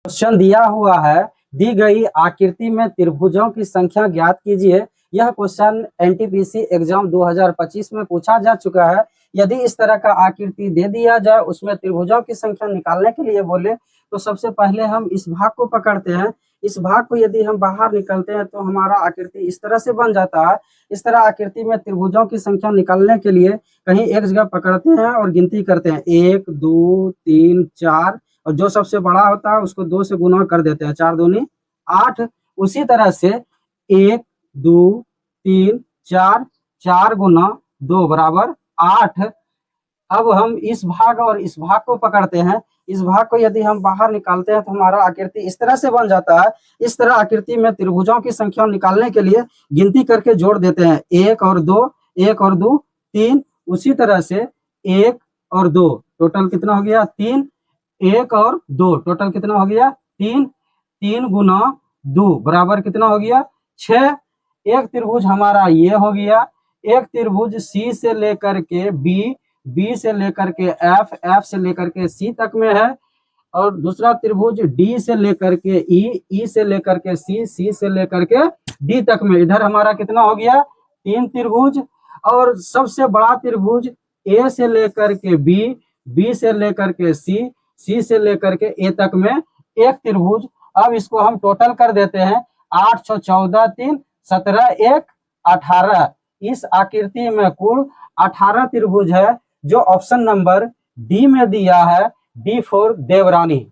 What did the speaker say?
Question दिया हुआ है, दी गई आकृति में त्रिभुजों की संख्या ज्ञात कीजिए। यह क्वेश्चन एनटीपीसी एग्जाम 2025 में पूछा जा चुका है। यदि इस तरह का आकृति दे दिया जाए, उसमें त्रिभुजों की संख्या निकालने के लिए बोले, तो सबसे पहले हम इस भाग को पकड़ते हैं। इस भाग को यदि हम बाहर निकलते हैं तो हमारा आकृति इस तरह से बन जाता है। इस तरह आकृति में त्रिभुजों की संख्या निकालने के लिए कहीं एक जगह पकड़ते हैं और गिनती करते हैं, 1 2 3 4, और जो सबसे बड़ा होता है उसको 2 से गुना कर देते हैं, 4 दूनी 8। उसी तरह से 1 2 3 4, 4 गुना 2 बराबर 8। अब हम इस भाग और इस भाग को पकड़ते हैं। इस भाग को यदि हम बाहर निकालते हैं तो हमारा आकृति इस तरह से बन जाता है। इस तरह आकृति में त्रिभुजों की संख्या निकालने के लिए गिनती करके जोड़ देते हैं, 1 और 2, 1 और 2 3। उसी तरह से 1 और 2 टोटल कितना हो गया, 3। 1 और 2 टोटल कितना हो गया, 3। 3 गुना 2 बराबर कितना हो गया, 6। एक त्रिभुज हमारा ये हो गया। एक त्रिभुज सी से लेकर के बी, बी से लेकर के एफ, एफ से लेकर के सी तक में है। और दूसरा त्रिभुज डी से लेकर के ई, ई से लेकर के सी, सी से लेकर के डी तक में। इधर हमारा कितना हो गया, 3 त्रिभुज। और सबसे बड़ा त्रिभुज ए से लेकर के बी, बी से लेकर के सी, सी से लेकर के ए तक में एक त्रिभुज। अब इसको हम टोटल कर देते हैं, 8 6 14 3 17 1 18। इस आकृति में कुल 18 त्रिभुज है, जो ऑप्शन नंबर डी में दिया है, डी फॉर देवरानी।